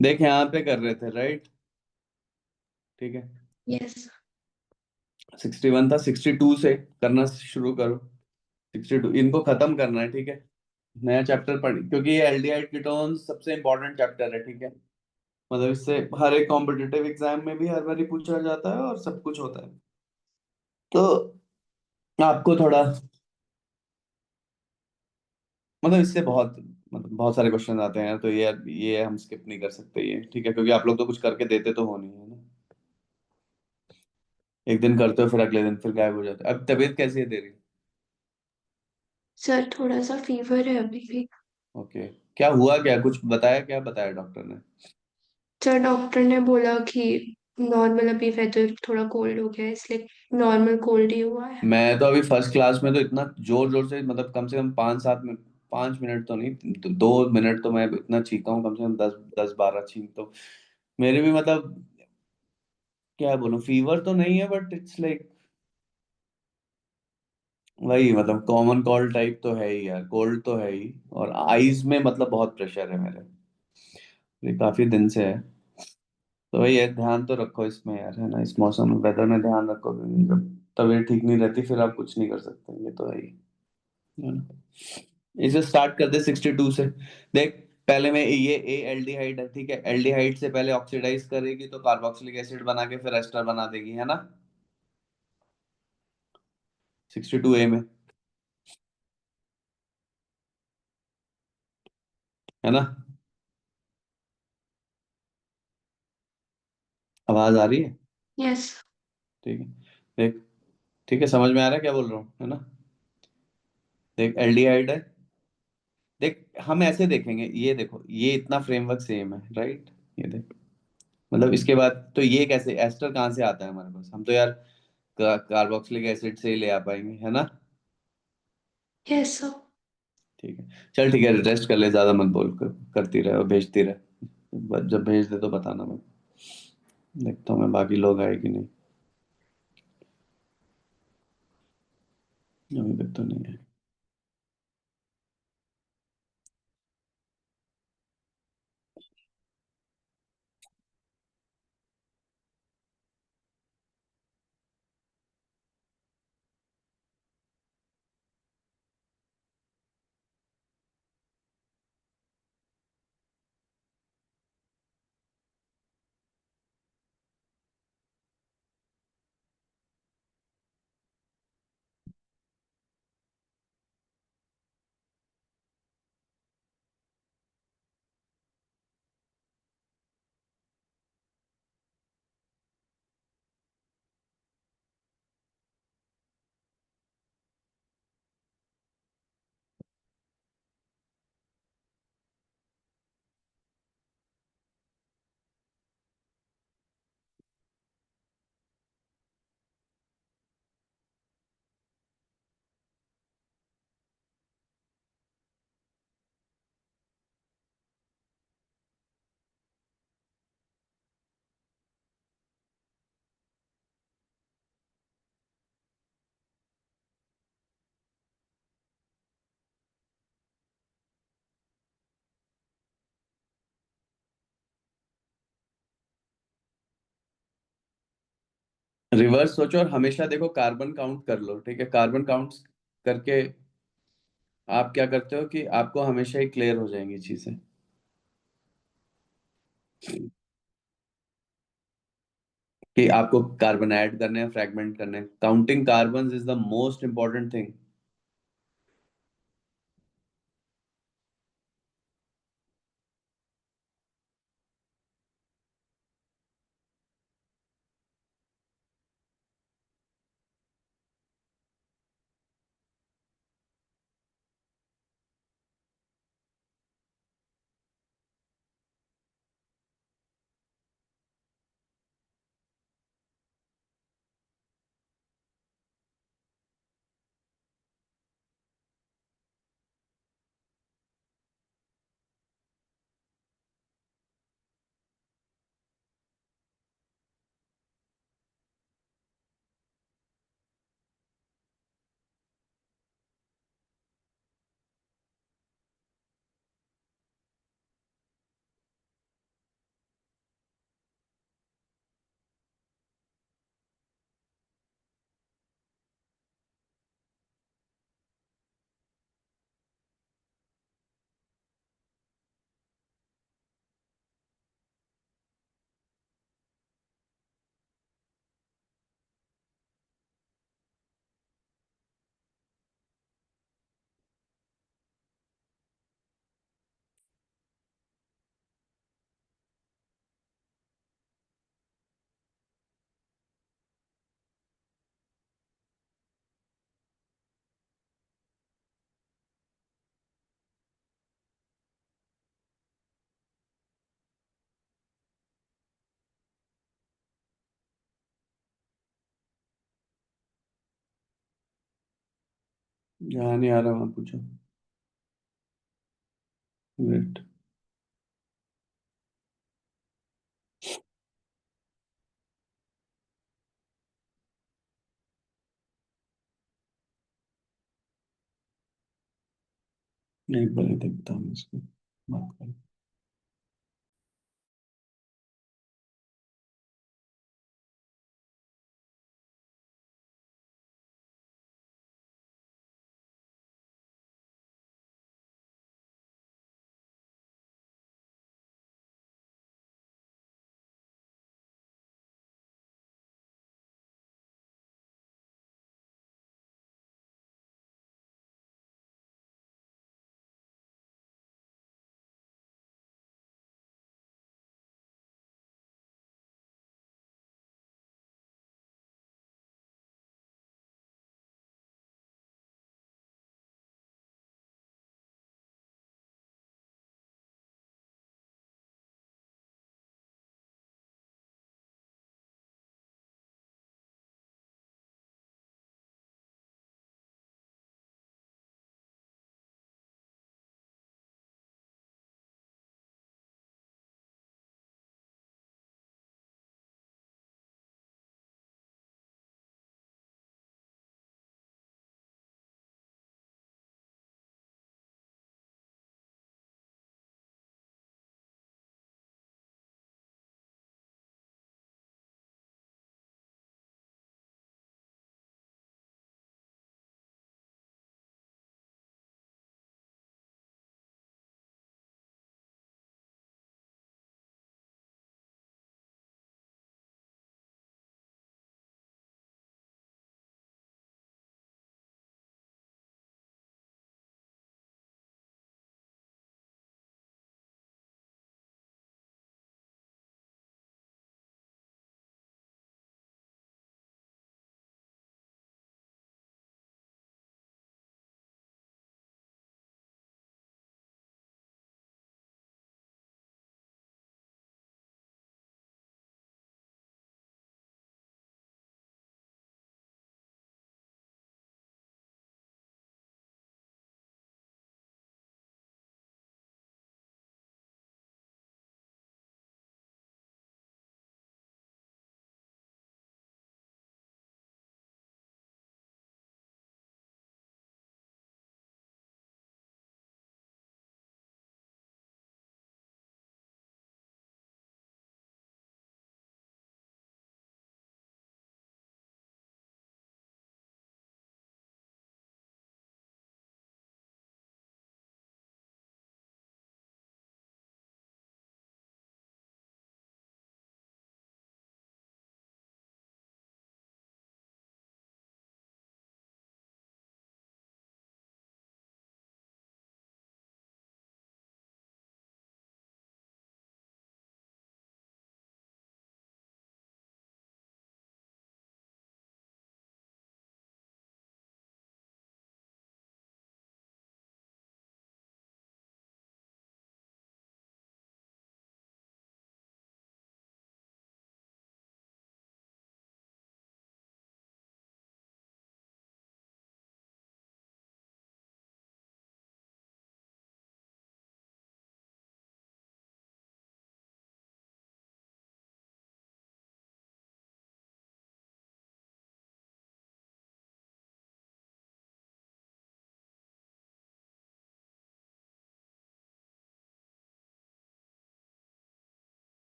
देख यहाँ पे कर रहे थे, राइट? ठीक है। यस। 61 था, 62 से करना शुरू करो। 62 इनको खत्म करना है, ठीक है। नया चैप्टर पढ़, क्योंकि ये एल्डिहाइड कीटोन्स सबसे इंपॉर्टेंट चैप्टर है, ठीक है। मतलब इससे हर एक कॉम्पिटिटिव एग्जाम में भी हर बार ही पूछा जाता है और सब कुछ होता है। तो आपको थोड़ा, मतलब इससे बहुत, मतलब बहुत सारे क्वेश्चन आते हैं, तो ये हम स्किप नहीं कर सकते ये, ठीक है, क्योंकि आप लोग तो कुछ करके देते तो हो नहीं, है ना। एक दिन करते हो फिर अगले दिन फिर गायब हो जाते हो। अब तबीयत कैसी है तेरी? सर थोड़ा सा फीवर है अभी भी। ओके। क्या हुआ, क्या कुछ बताया, क्या बताया डॉक्टर ने? सर डॉक्टर ने बोला कि नॉर्मल, अभी वेदर थोड़ा कोल्ड हो गया है इसलिए नॉर्मल कोल्ड ही हुआ है। मैं तो अभी फर्स्ट क्लास में तो इतना जोर जोर से, मतलब कम से कम 5-7 मिनट, 5 मिनट तो नहीं, 2 मिनट तो मैं इतना चीखा हूँ, कम से कम 10-12 छींक तो मेरे भी, मतलब क्या बोलूं, फीवर तो नहीं है बट इट्स लाइक वही, मतलब कॉमन कोल्ड टाइप तो है ही यार, कोल्ड तो है ही। और आईज में मतलब बहुत प्रेशर है मेरे, ये काफी दिन से है। तो वही है, ध्यान तो रखो इसमें यार, है ना, इस मौसम में, वेदर में ध्यान रखो, क्योंकि जब तबीयत ठीक नहीं रहती फिर आप कुछ नहीं कर सकते, ये तो है ही, है ना। इसे स्टार्ट कर दे 62 से। देख, पहले में ये ए एल्डिहाइड है, ठीक है, एल्डिहाइड से पहले ऑक्सीडाइज करेगी तो कार्बोक्सिलिक एसिड बना के फिर एस्टर बना देगी, है ना। 62 में, है ना। आवाज आ रही है? यस। ठीक है। देख, ठीक है, समझ में आ रहा है क्या बोल रहा हूँ, है ना। देख एल्डिहाइड है। देख हम ऐसे देखेंगे, ये देखो, ये इतना फ्रेमवर्क सेम है, राइट। ये देख, मतलब इसके बाद तो ये कैसे एस्टर कहाँ से आता है हमारे पास, हम तो यार कार्बोक्सिलिक एसिड से ही ले आ पाएंगे, है ना। Yes sir. ठीक है। चल ठीक है, रेस्ट कर ले, ज्यादा मत बोल करती रहे और भेजती रहे, जब भेज दे तो बताना, मैं देखता हूँ मैं बाकी लोग आए कि नहीं। अभी तक तो नहीं है। रिवर्स सोचो और हमेशा देखो, कार्बन काउंट कर लो, ठीक है, कार्बन काउंट करके आप क्या करते हो कि आपको हमेशा ही क्लियर हो जाएंगी चीजें, कि आपको कार्बन ऐड करने हैं, फ्रैगमेंट करने हैं। Counting carbon is the most important thing. यहाँ नहीं आ रहा, वहाँ पूछो। वेट। नहीं, पहले देखता हूँ इसको। बात करो।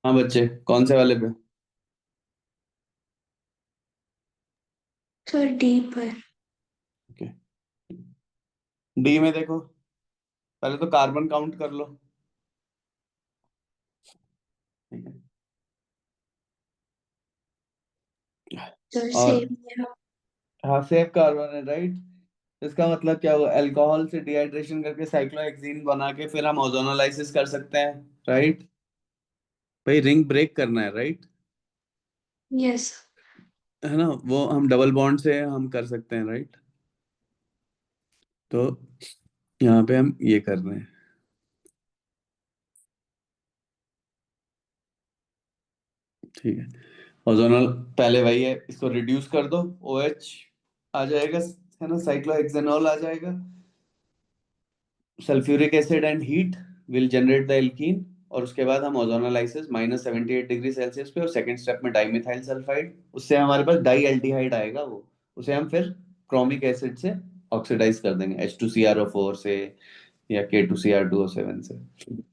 हाँ बच्चे, कौन से वाले पे? सर डी पर। ओके। डी में देखो, पहले तो कार्बन काउंट कर लो। ठीक है। सर और सेम है। हाँ, सेफ कार्बन है, राइट। इसका मतलब क्या हुआ, अल्कोहल से डिहाइड्रेशन करके साइक्लोहेक्सीन बना के फिर हम ओजोनोलाइसिस कर सकते हैं, राइट। भाई रिंग ब्रेक करना है, राइट। यस। है ना, वो हम डबल बॉन्ड से हम कर सकते हैं, राइट। तो यहाँ पे हम ये कर रहे हैं। ठीक है। ओजोनल, पहले वही है, इसको रिड्यूस कर दो, OH आ जाएगा, है ना, साइक्लोहेक्सेनॉल आ जाएगा। Sulphuric acid and heat will generate the alkene. और उसके बाद हम ओजोनोलाइसिस -78 डिग्री सेल्सियस पे, और सेकंड स्टेप में डाइमिथाइल सल्फाइड, उससे हमारे पास डाई एल्डिहाइड आएगा वो। उसे हम फिर क्रोमिक एसिड से ऑक्सीडाइज कर देंगे, H2CrO4 से या K2Cr2O7 से।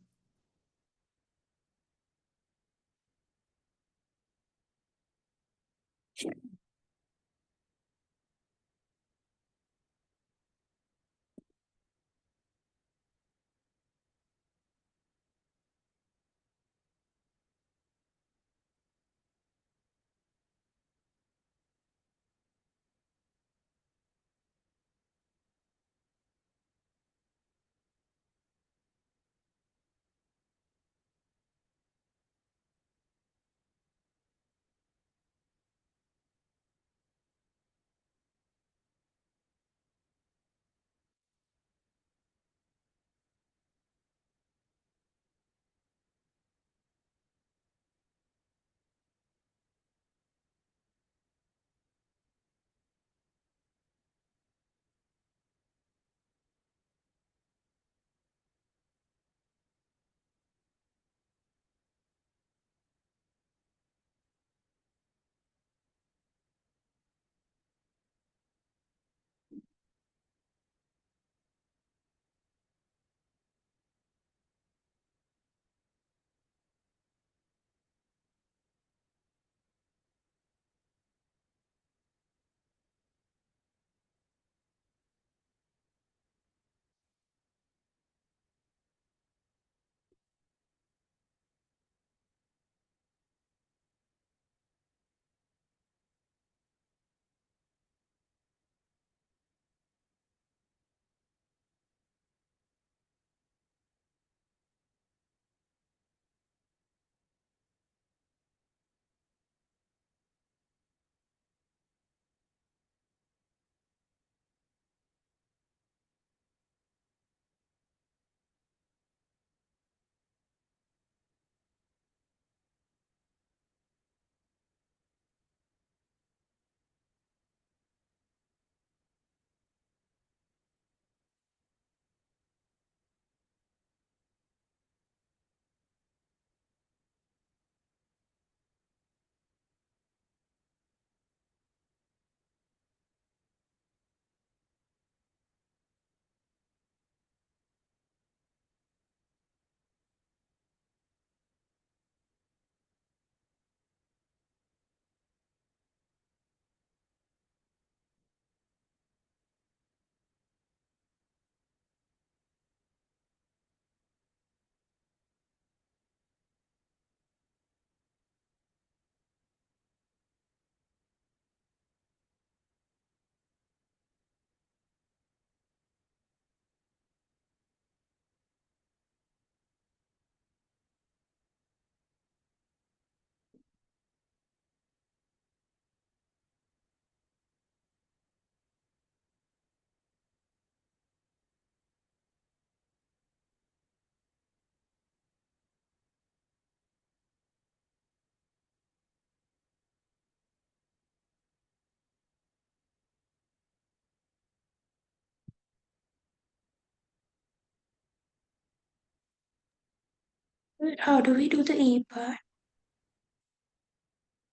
How do we do the E part?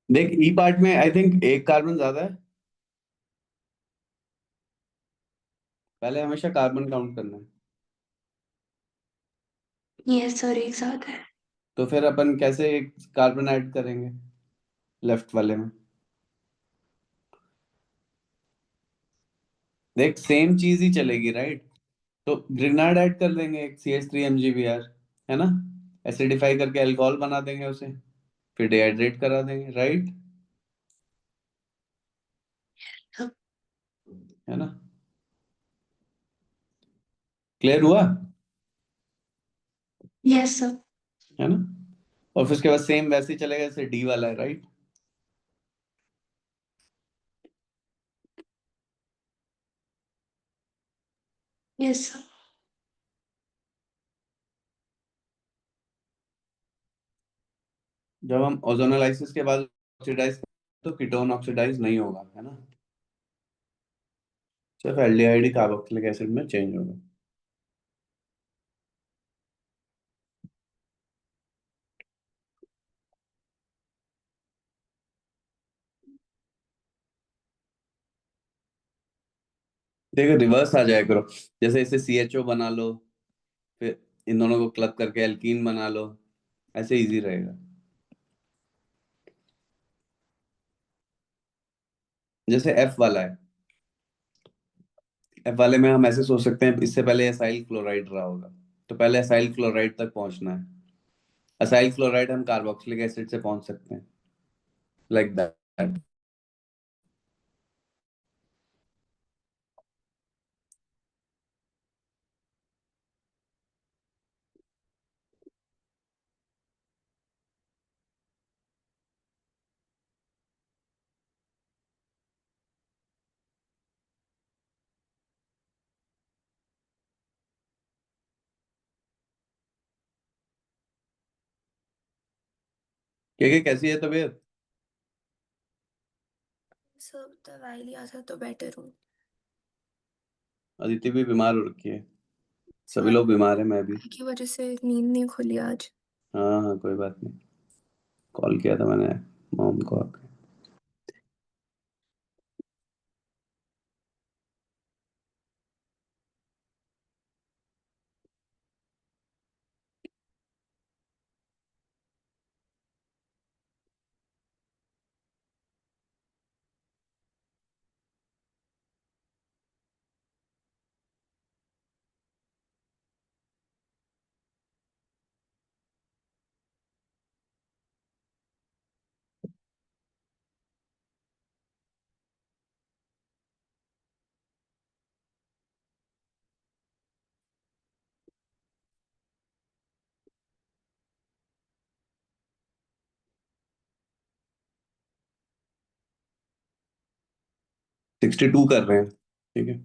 देख, ई पार्ट में आई थिंक एक कार्बन ज्यादा है। पहले हमेशा कार्बन काउंट करना है। यस सर एक साथ है। तो फिर अपन कैसे कार्बन ऐड करेंगे लेफ्ट वाले में? देख सेम चीज ही चलेगी, राइट? तो ग्रिनार्ड ऐड कर देंगे, एक CH3 MgBr, है ना? एसिडिफाई करके अल्कोहल बना देंगे उसे, फिर डिहाइड्रेट करा देंगे, राइट? है ना? क्लियर हुआ? Yes sir. है ना? और फिर उसके बाद सेम वैसे ही चलेगा जैसे डी वाला है, राइट? Yes sir. जब हम ओजोनोलाइसिस के बाद ऑक्सीडाइज, तो कीटोन ऑक्सीडाइज नहीं होगा, है ना? सिर्फ एल्डिहाइड ही कार्बोक्सिलिक एसिड में चेंज होगा। देखो रिवर्स आ जाया करो, जैसे इसे CHO बना लो, फिर इन दोनों को क्लब करके एल्कीन बना लो, ऐसे इजी रहेगा। जैसे F वाला है, F वाले में हम ऐसे सोच सकते हैं, इससे पहले एसाइल क्लोराइड रहा होगा, तो पहले एसाइल क्लोराइड तक पहुंचना है। एसाइल क्लोराइड हम कार्बोक्सिलिक एसिड से पहुंच सकते हैं, लाइक दैट। क्या कैसी है तबीयत? सब दवाई लिया था तो बेटर हूँ। अदिति भी बीमार हो रखी है, सभी सर लोग बीमार हैं, मैं भी। की वजह से नींद नहीं खुली आज। हाँ हाँ, कोई बात नहीं। कॉल किया था मैंने मॉम को आके। 62 कर रहे हैं, ठीक है।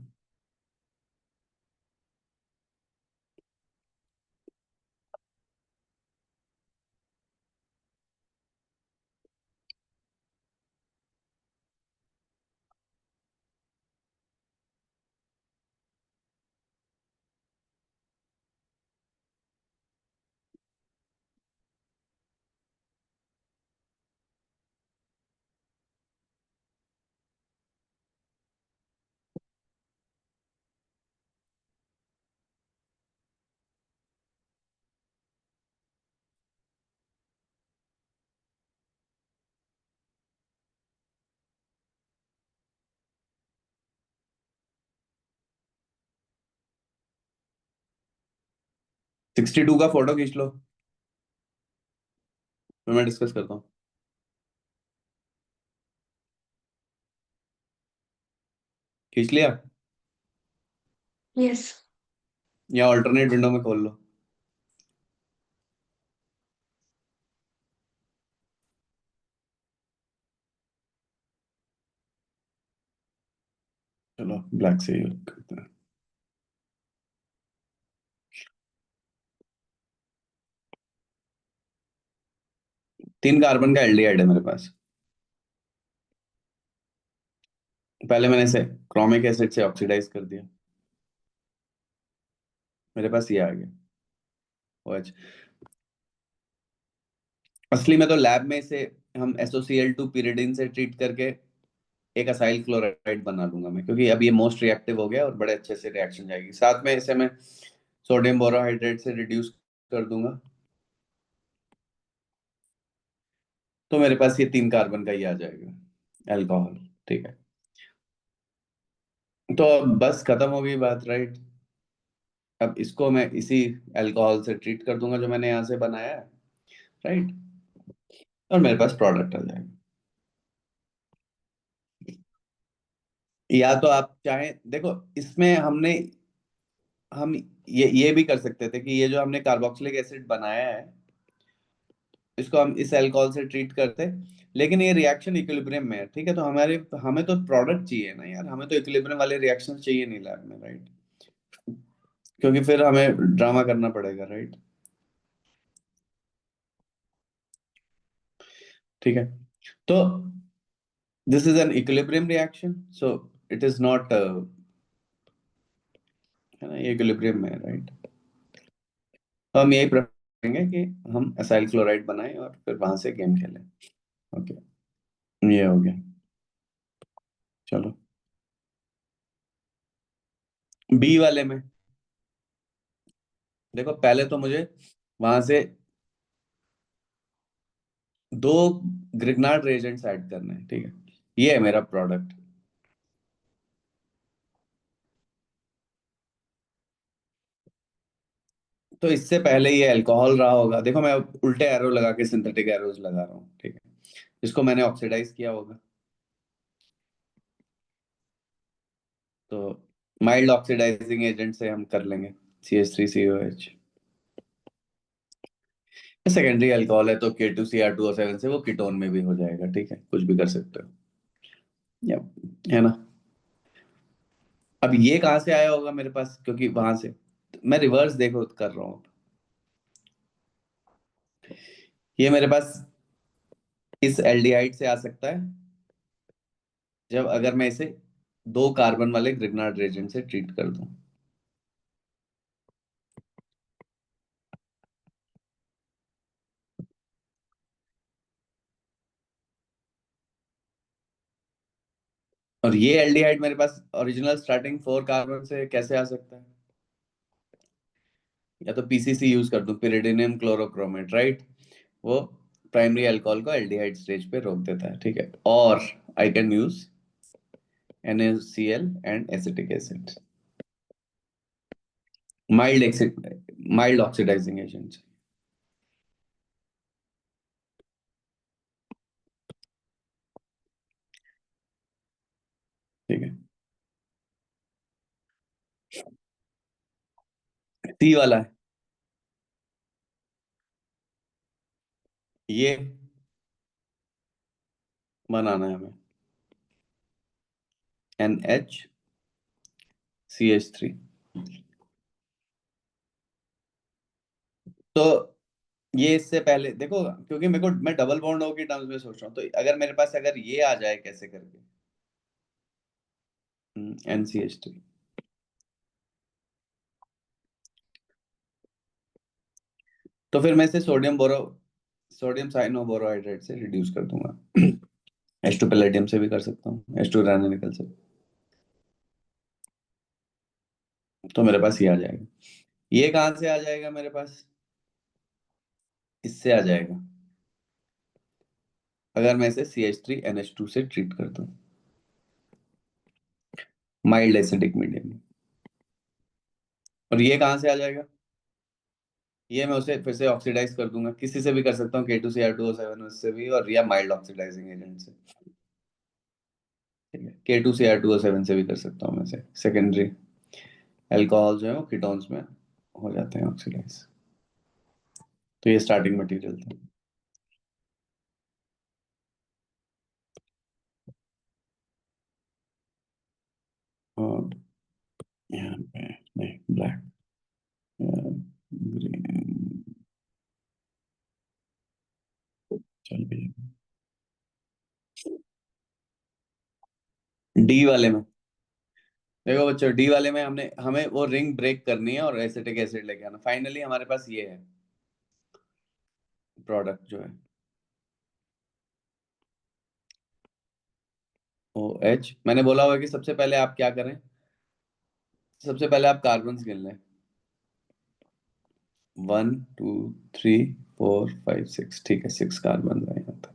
सिक्सटी टू का फोटो खींच लो, फिर मैं डिस्कस करता हूँ। खींच लिया? यस। या ऑल्टरनेट विंडो में खोल लो। चलो ब्लैक से ही करते हैं। 3 कार्बन का एल्डिहाइड है मेरे पास। पहले मैंने इसे क्रोमिक एसिड से ऑक्सीडाइज कर दिया, मेरे पास ये आ गया OH। असली में तो लैब में इसे हम SOCl2 pyridine से ट्रीट करके एक असाइल क्लोराइड बना लूंगा मैं, क्योंकि अब ये मोस्ट रिएक्टिव हो गया और बड़े अच्छे से रिएक्शन जाएगी। साथ में इसे मैं सोडियम बोरोहाइड्रेट से रिड्यूस कर दूंगा, तो मेरे पास ये 3 कार्बन का ही आ जाएगा, अल्कोहल। ठीक है। तो अब बस खत्म हो गई बात, राइट। अब इसको मैं इसी अल्कोहल से ट्रीट कर दूंगा जो मैंने यहाँ से बनाया है, राइट। और मेरे पास प्रोडक्ट आ जाएगा। या तो आप चाहें, देखो इसमें हम ये भी कर सकते थे कि ये जो हमने कार्बोक्सिलिक एसिड बनाया है, इसको हम इस अल्कोहल से ट्रीट करते। लेकिन ये रिएक्शन इक्विलिब्रियम में है, ठीक है। तो हमारे हमें तो प्रोडक्ट चाहिए ना यार, हमें तो इक्विलिब्रियम वाले रिएक्शन चाहिए नहीं लैब में, राइट। क्योंकि फिर हमें ड्रामा करना पड़ेगा, राइट। ठीक है। तो this is an equilibrium reaction, so it is not, है ना, ये इक्विलिब्रियम में है, राइट। तो हम यही प्रेफर करेंगे कि हम असाइल क्लोराइड बनाएं और फिर वहां से गेम खेलें। ओके, ये हो गया। चलो, बी वाले में देखो, पहले तो मुझे वहां से 2 ग्रिग्नार्ड रेजेंट्स ऐड करने हैं, ठीक है। ये है मेरा प्रोडक्ट। तो इससे पहले ये अल्कोहल रहा होगा, देखो मैं उल्टे एरो लगा के सिंथेटिक एरोज लगा रहा हूँ, ठीक है। इसको मैंने ऑक्सीडाइज किया होगा। तो माइल्ड ऑक्सीडाइजिंग एजेंट से हम कर लेंगे, CH3COH। सेकेंडरी अल्कोहल है तो K2Cr2O7 से वो कीटोन में भी हो जाएगा, ठीक है, कुछ भी कर सकते हो। या, है ना। अब ये कहाँ से आया होगा मेरे पास, क्योंकि वहां से मैं रिवर्स देखो कर रहा हूँ। ये मेरे पास इस एल्डिहाइड से आ सकता है, जब अगर मैं इसे 2 कार्बन वाले ग्रिग्नार्ड रेजेंट से ट्रीट कर दूं। और ये एल्डिहाइड मेरे पास ओरिजिनल स्टार्टिंग 4 कार्बन से कैसे आ सकता है? या तो PCC यूज कर दूं, pyridinium क्लोरोक्रोमेट, राइट। वो प्राइमरी अल्कोहल को एल्डिहाइड स्टेज पे रोक देता है, ठीक है। और I can use NaCl and acetic acid, mild oxidizing agent, ठीक है। सी वाला है ये, बनाना है हमें NHCH3। तो ये इससे पहले देखो, क्योंकि मेरे को मैं डबल बॉन्ड हो के टर्म्स में सोच रहा हूँ, तो अगर मेरे पास अगर ये आ जाए कैसे करके, NCH3, तो फिर मैं इसे सोडियम साइनोबोरोहाइड्रेट से रिड्यूस कर दूंगा। H2 पैलेडियम से भी कर सकता हूँ, H2 रैनोनिकल से। तो मेरे पास ये आ जाएगा। ये कहाँ से आ जाएगा मेरे पास? इससे आ जाएगा, अगर मैं इसे CH3NH2 से ट्रीट कर दूं, माइल्ड एसिडिक मीडियम में। और ये कहाँ से आ जाएगा? ये मैं उसे फिर से ऑक्सीडाइज कर दूंगा, किसी से भी कर सकता हूँ, K2Cr2O7 उससे भी, और या माइल्ड ऑक्सीडाइजिंग एजेंट से, ठीक है। K2Cr2O7 से भी कर सकता हूँ मैं से, सेकेंडरी अल्कोहल जो है वो कीटोन्स में हो जाते हैं ऑक्सीडाइज। तो ये स्टार्टिंग मटेरियल था। और यहाँ पे नहीं, ब्लैक, ग्रीन, चल भी। डी वाले में देखो बच्चों, डी वाले में हमने हमें वो रिंग ब्रेक करनी है और एसिटिक एसिड लेके आना। फाइनली हमारे पास ये है प्रोडक्ट जो है OH। मैंने बोला हुआ कि सबसे पहले आप क्या करें, सबसे पहले आप कार्बन गिन लें। 1 2 3 4 5 6, ठीक है, 6 कार्बन है यहाँ तक।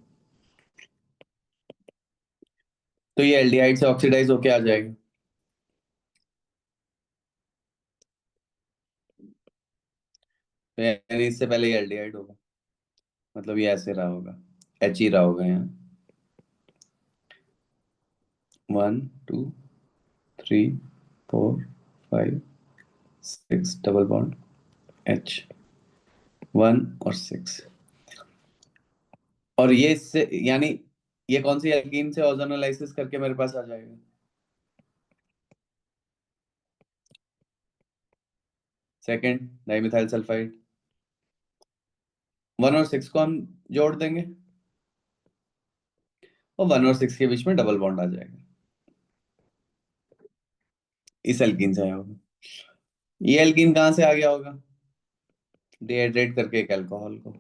तो ये एल्डिहाइड से ऑक्सीडाइज होके आ जाएगा। तो यानी इससे पहले ये एल्डिहाइड होगा, मतलब ये ऐसे रहा होगा, एच ही रहा होगा यहाँ। 1 2 3 4 5 6 डबल बॉन्ड एच, 1 और 6। और ये इससे यानी ये कौन सी एल्कीन से ओजोनोलाइसिस करके मेरे पास आ जाएगा? Second dimethyl sulphide. 1 और 6 को हम जोड़ देंगे, और 1 और 6 के बीच में डबल बॉन्ड आ जाएगा, इस एल्कीन से आया होगा। ये एल्कीन कहाँ से आ गया होगा? डिहाइड्रेट करके एक अल्कोहल को।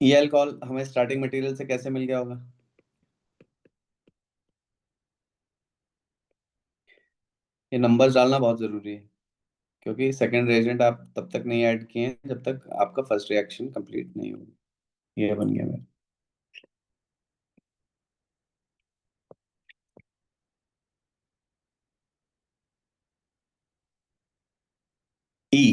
ये अल्कोहल हमें स्टार्टिंग मटेरियल से कैसे मिल गया होगा? ये नंबर्स डालना बहुत जरूरी है, क्योंकि सेकंड रिएजेंट आप तब तक नहीं ऐड किए हैं जब तक आपका फर्स्ट रिएक्शन कंप्लीट नहीं होगा। ये बन गया मेरा। ई।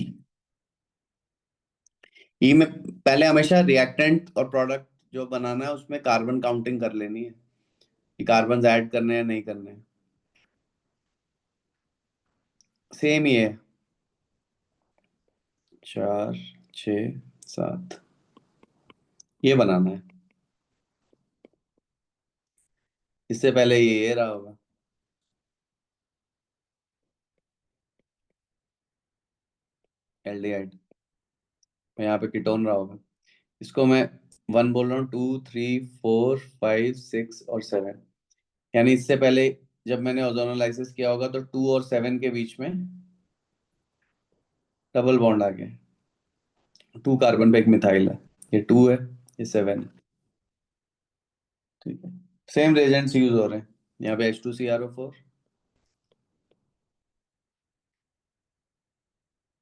ई में पहले हमेशा रिएक्टेंट और प्रोडक्ट जो बनाना है उसमें कार्बन काउंटिंग कर लेनी है, कि कार्बन ऐड करने हैं नहीं करने हैं। सेम ही है, 4 6 7, ये बनाना है। इससे पहले ये रहा होगा, एल्डिहाइड। यहाँ पे कीटोन रहा होगा। इसको मैं 1 बोल रहा हूँ, 2 3 4 5 6 और 7, यानी इससे पहले जब मैंने ओजोनोलाइसिस किया होगा तो 2 और 7 के बीच में डबल बॉन्ड आ गया। 2 कार्बन पे एक मिथाइल है, ये 2 है, ये 7 है। ठीक है, सेम रेजेंट्स यूज हो रहे हैं। यहाँ पे H2CrO4,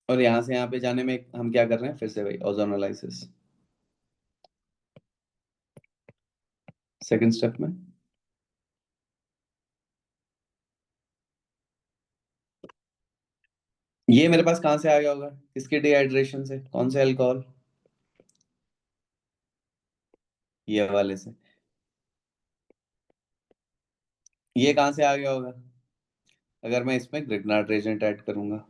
और यहाँ से यहाँ पे जाने में हम क्या कर रहे हैं, फिर से वही ओजोनोलाइसिस सेकंड स्टेप में। ये मेरे पास कहाँ से आ गया होगा, किसके डिहाइड्रेशन से, कौन से अल्कोहल? ये वाले से। ये कहाँ से आ गया होगा, अगर मैं इसमें ग्रिग्नार्ड रेजेंट ऐड करूंगा?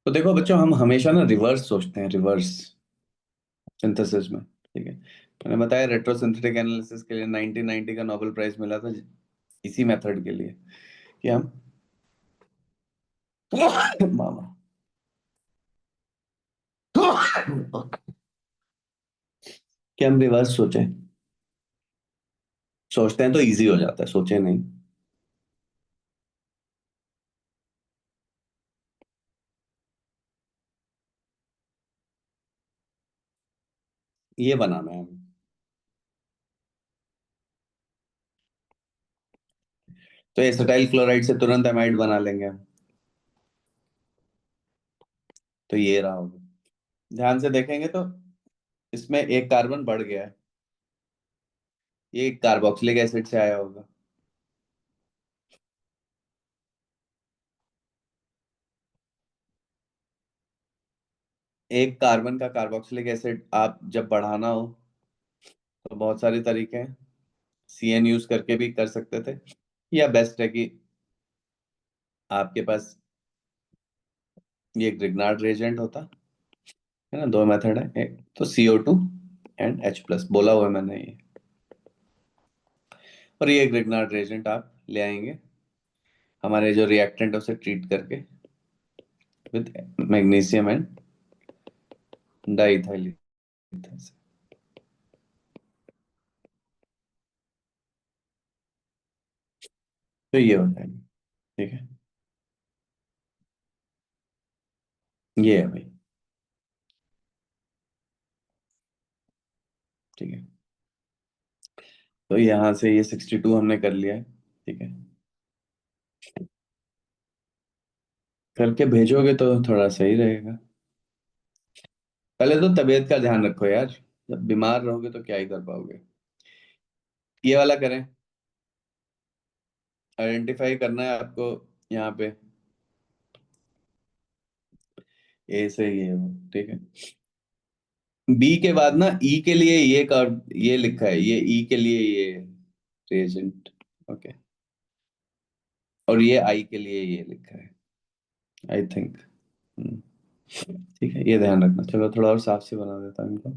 तो देखो बच्चों, हम हमेशा ना रिवर्स सोचते हैं, रिवर्स सिंथेसिस में। ठीक है, मैंने बताया रेट्रोसिंथेटिक एनालिसिस के लिए 1990 का नोबेल प्राइज मिला था इसी मेथड के लिए, कि हम मामा कि हम रिवर्स सोचें। सोचते हैं तो इजी हो जाता है, सोचे नहीं। ये बनाना है हमें। तो एसिटाइल क्लोराइड से तुरंत एमाइड बना लेंगे हम। तो ये रहा होगा, ध्यान से देखेंगे तो इसमें एक कार्बन बढ़ गया है, ये कार्बोक्सिलिक एसिड से आया होगा। एक कार्बन का कार्बोक्सिलिक एसिड आप जब बढ़ाना हो तो बहुत सारे तरीके हैं, CN यूज करके भी कर सकते थे, या बेस्ट है कि आपके पास ये ग्रिग्नार्ड रेजेंट होता है ना। दो मेथड है, एक तो CO2 एंड H+ बोला हुआ है मैंने ये, और ये ग्रिग्नार्ड रेजेंट आप ले आएंगे हमारे जो रिएक्टेंट है उसे ट्रीट करके with magnesium and diethyl ether से। तो ये हो जाएगा। ठीक है, ये है भाई। ठीक है, तो यहाँ से ये 62 हमने कर लिया है। ठीक है, करके भेजोगे तो थोड़ा सही रहेगा। पहले तो तबीयत का ध्यान रखो यार, जब बीमार रहोगे तो क्या ही कर पाओगे। ये वाला करें, आइडेंटिफाई करना है आपको यहाँ पे। ए से ये हो, ठीक है। बी के बाद ना ई के लिए ये कर, ये लिखा है, ये ई के लिए ये रिएजेंट। ओके, और ये आई के लिए ये लिखा है, आई थिंक। ठीक है, ये ध्यान रखना। चलो थोड़ा और साफ से बना देता हूँ इनको।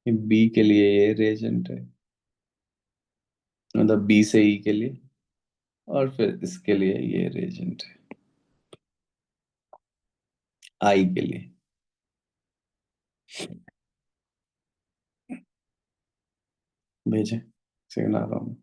बी के लिए ये रिएजेंट है, मतलब बी से ई के लिए, और फिर इसके लिए ये रिएजेंट है आई के लिए। भेजें, सिग्नल आ रहा हूँ।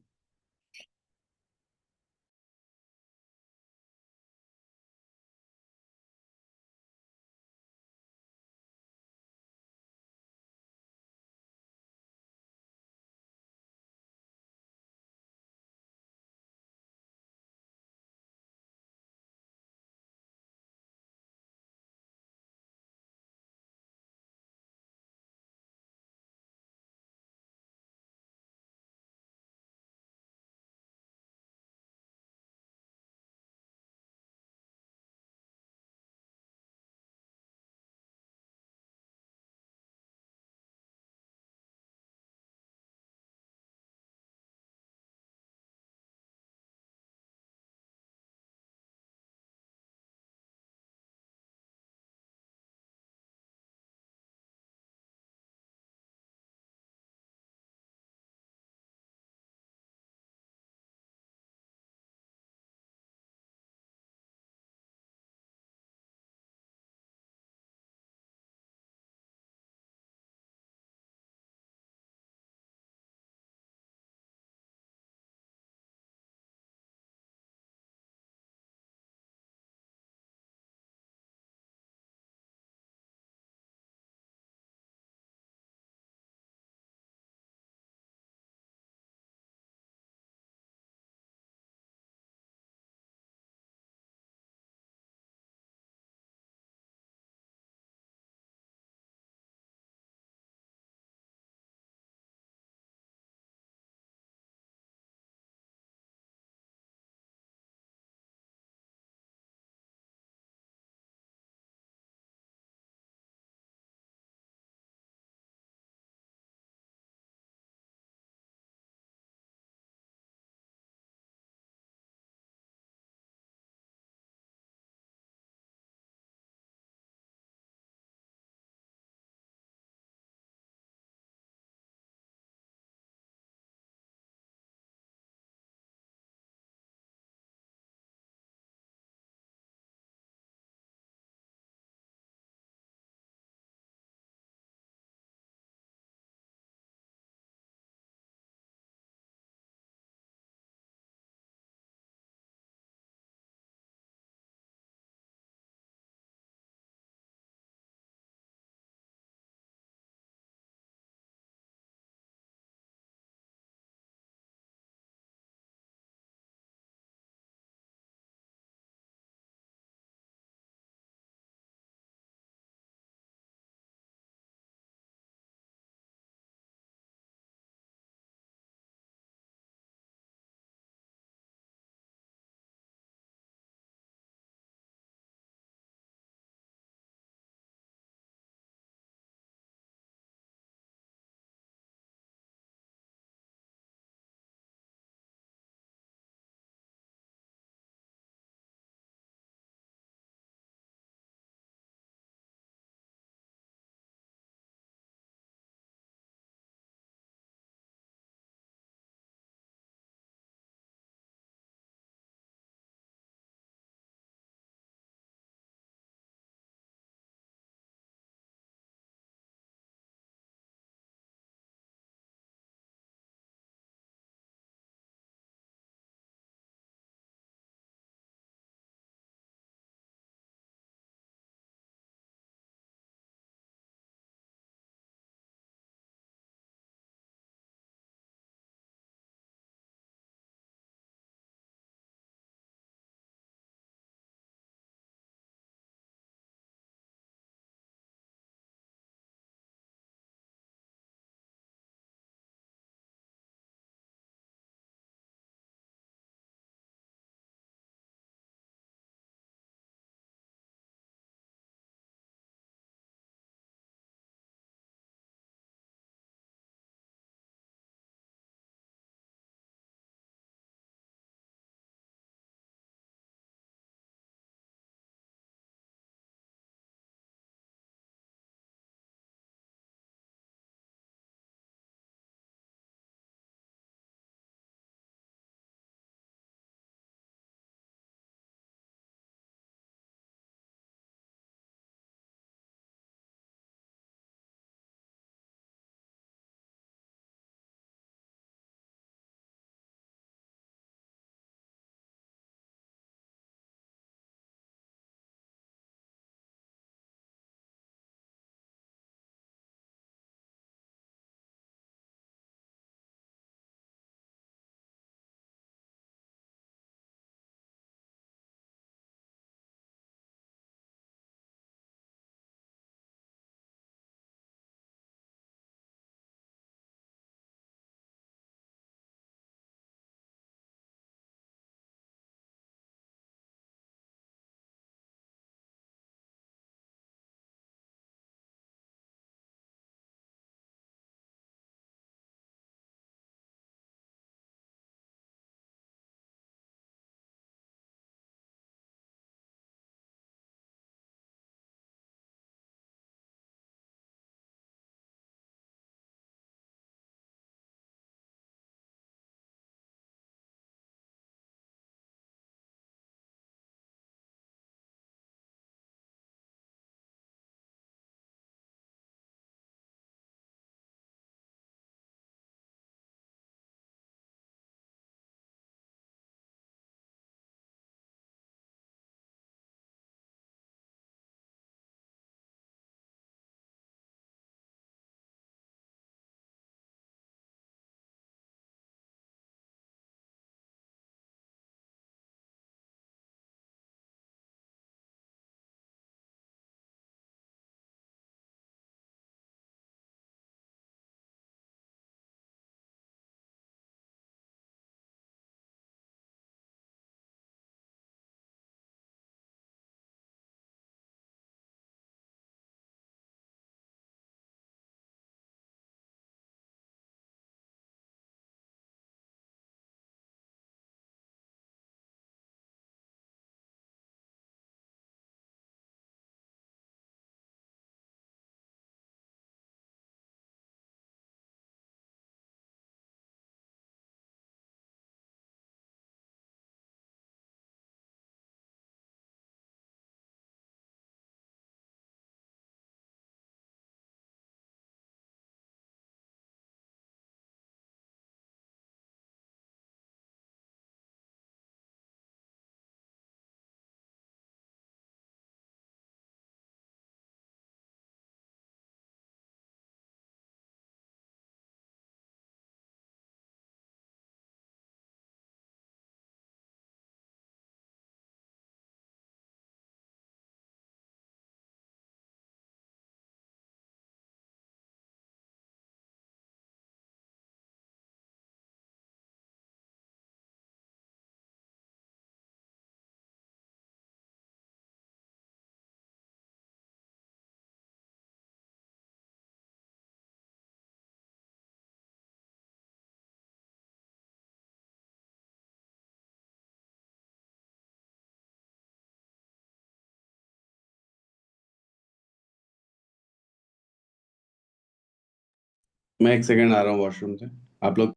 मैं एक सेकंड आ रहा हूँ वॉशरूम से। आप लोग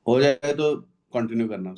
हो जाए तो कंटिन्यू करना।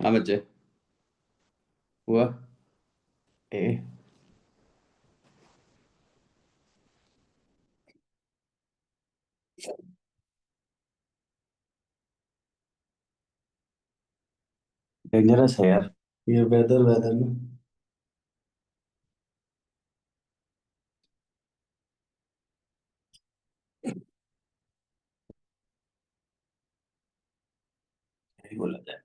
हाँ बच्चे। हुआ। ए। डेंजरस है यार, ये वेदर वेदर में। नहीं बोला जाए।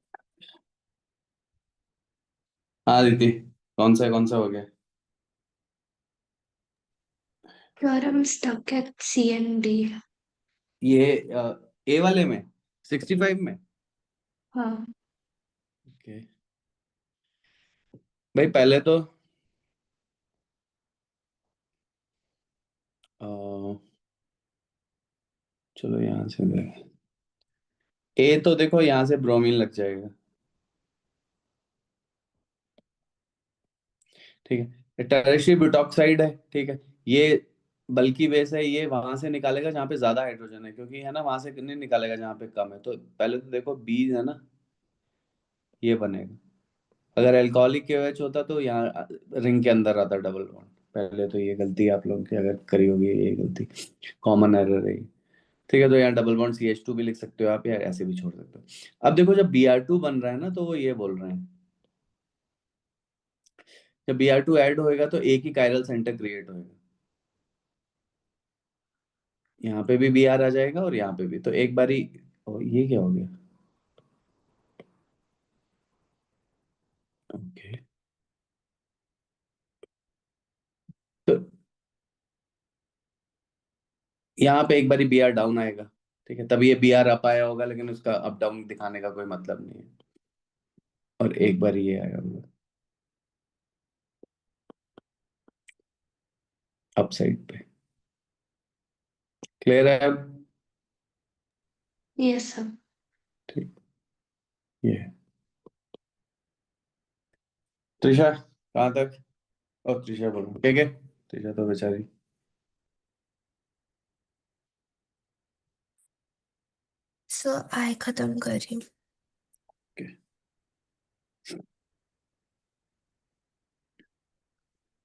हाँ दीदी, कौन सा हो गया? यार I'm stuck at CMD। ये ए वाले में 65 में। हाँ। ओके। भाई पहले तो अ, चलो यहाँ से ए तो देखो, यहाँ से ब्रोमीन लग जाएगा। ठीक है, टेरेशियरी ब्यूटॉक्साइड है। ठीक है, ये बल्कि बेस है, ये वहां से निकालेगा जहाँ पे ज्यादा हाइड्रोजन है, क्योंकि है ना, वहां से नहीं निकालेगा जहाँ पे कम है। तो पहले तो देखो बी है ना, ये बनेगा। अगर अल्कोहलिक केओएच होता तो यहाँ रिंग के अंदर आता डबल बॉन्ड। पहले तो ये गलती आप लोगों की अगर करी होगी, ये गलती कॉमन एरर है ये। ठीक है, तो यहाँ डबल बॉन्ड CH2 भी लिख सकते हो आप, या ऐसे भी छोड़ सकते हो। अब देखो, जब Br2 बन रहा है ना, तो वो ये बोल रहे हैं, जब Br2 ऐड होएगा तो एक ही कायरल सेंटर क्रिएट होएगा। यहाँ पे भी Br आ जाएगा और यहाँ पे भी, तो एक बारी। ओ, ये क्या हो गया? ओके। तो यहाँ पे एक बारी Br डाउन आएगा। ठीक है, तभी ये Br अप आया होगा, लेकिन उसका अप डाउन दिखाने का कोई मतलब नहीं है। और एक बार ये आया होगा अप साइड पे। क्लियर है अब? ये सब। ठीक। ये है। त्रिशा कहाँ तक? और त्रिशा बोलो, ठीक है। त्रिशा तो बेचारी। सो आई खत्म कर रही हूँ। Okay.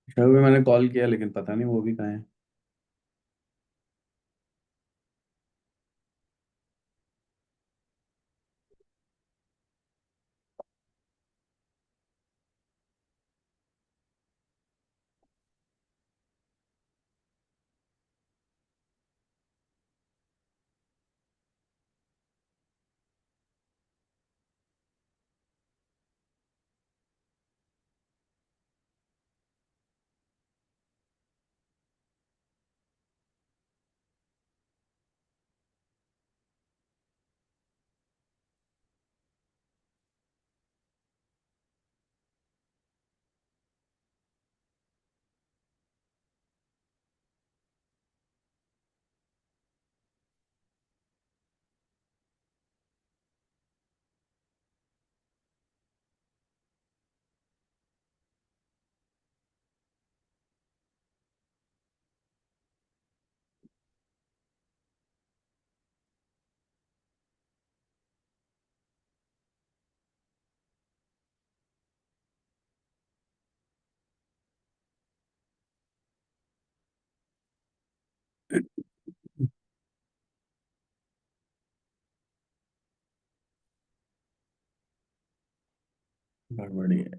त्रिशा को भी मैंने कॉल किया, लेकिन पता नहीं वो भी कहाँ है। गड़बड़ी है।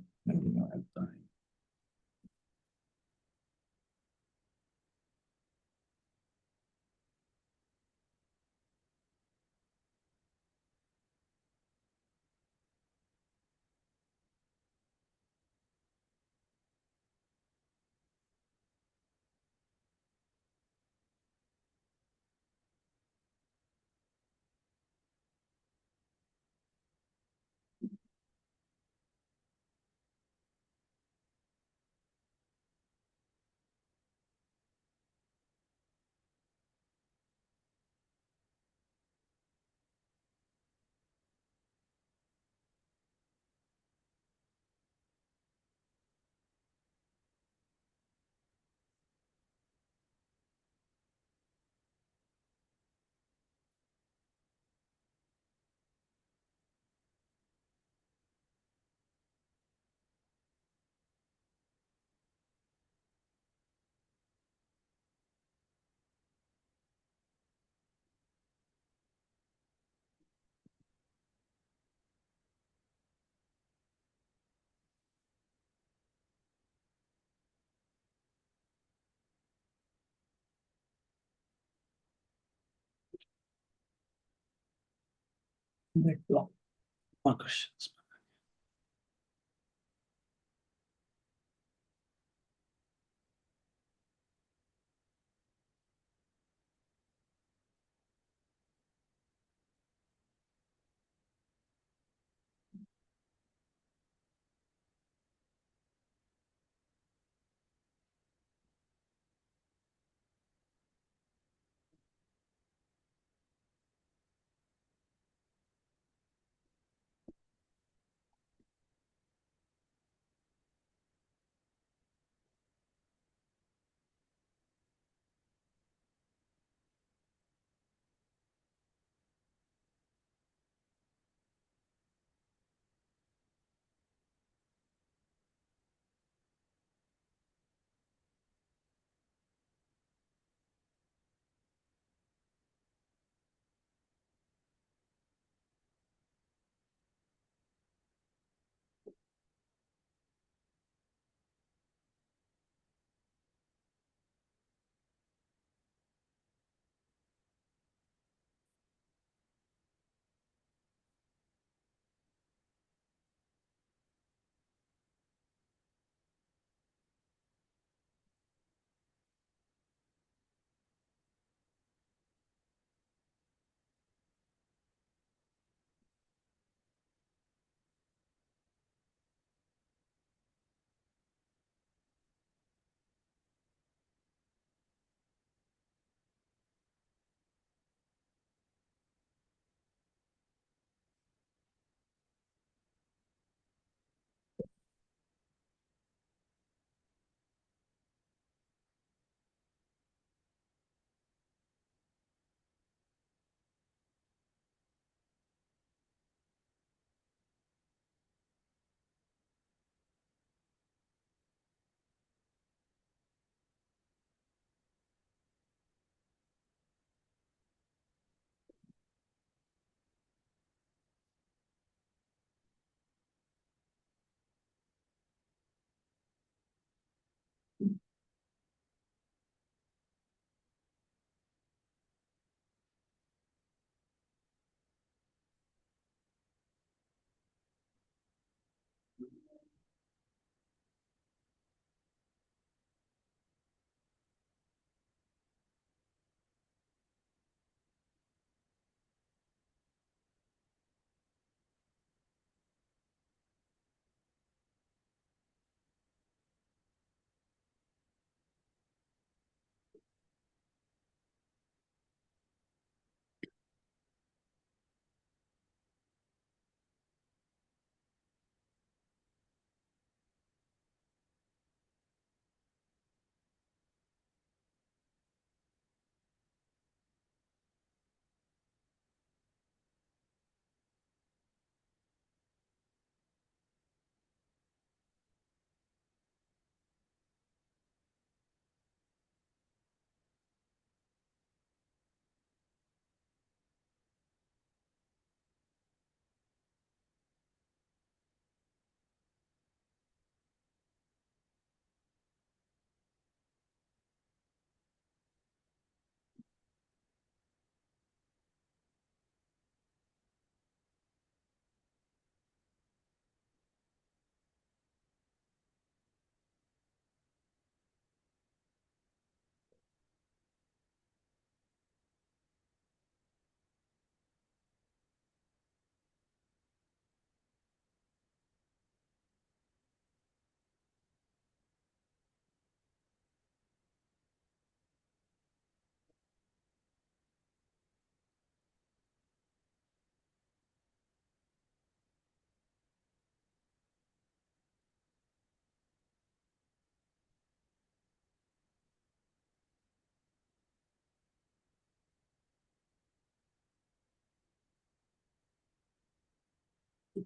Network. More questions.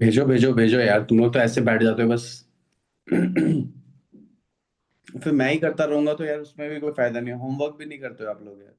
भेजो भेजो भेजो यार, तुम लोग तो ऐसे बैठ जाते हो बस। फिर मैं ही करता रहूंगा तो यार उसमें भी कोई फायदा नहीं, होमवर्क भी नहीं करते हो आप लोग यार।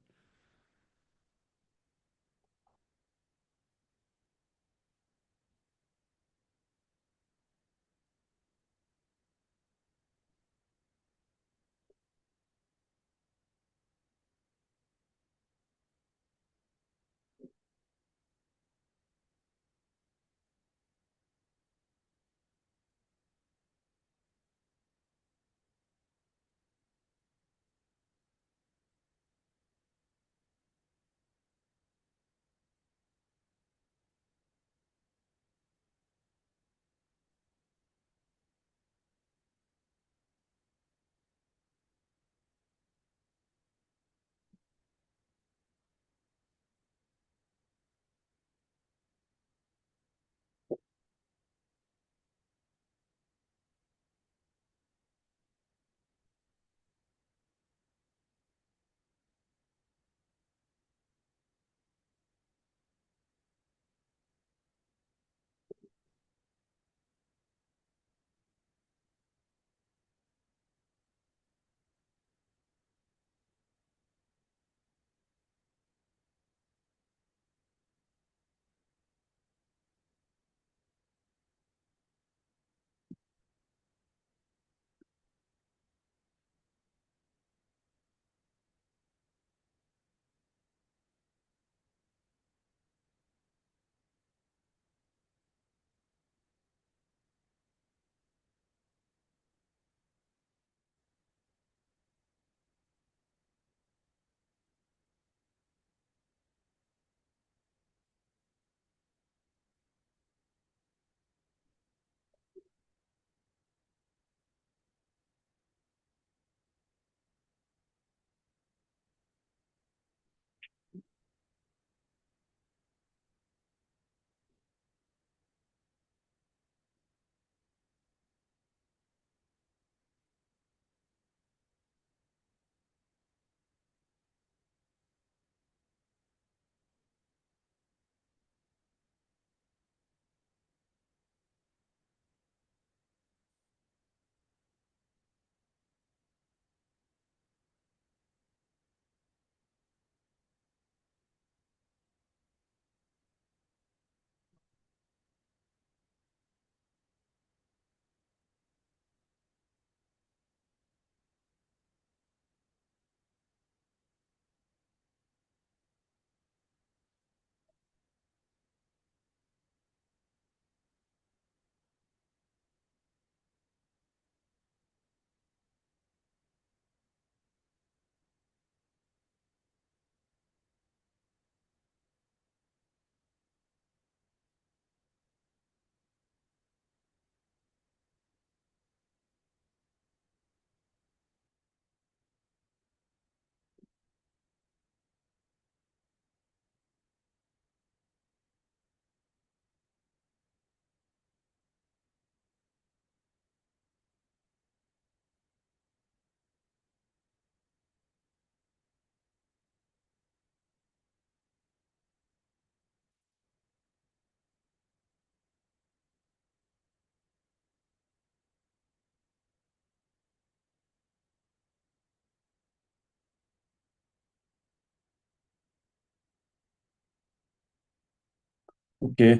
ओके।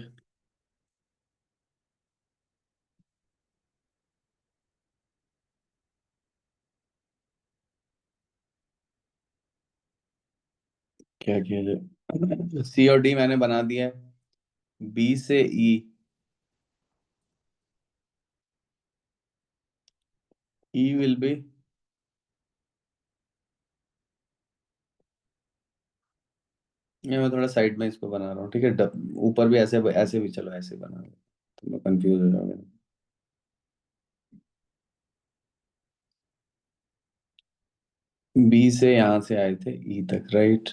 क्या किया जाए? सी और डी मैंने बना दिया है। बी से ई। ई विल बी। ये मैं थोड़ा साइड में इसको बना रहा हूँ, ठीक है। ऊपर भी ऐसे ऐसे भी, चलो ऐसे बना लो, तो मैं कंफ्यूज हो जाऊंगा। बी से यहाँ से आए थे ई तक, राइट।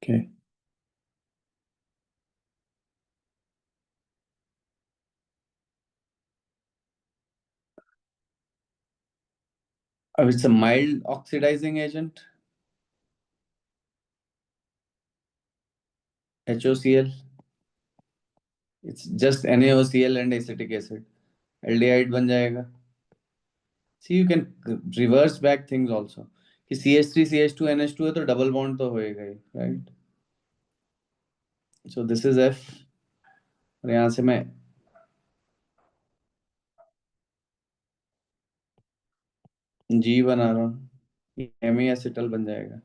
ओके। अब it's a mild oxidizing agent. HOCl। It's just NaOCl and acetic acid. Aldehyde बन जाएगा। See you can reverse back things also, कि CH3 CH2 NH2 है तो डबल बॉन्ड तो होएगा ही, right. So this is F। और यहाँ से मैं G बना रहा हूँ, MEacetal बन जाएगा।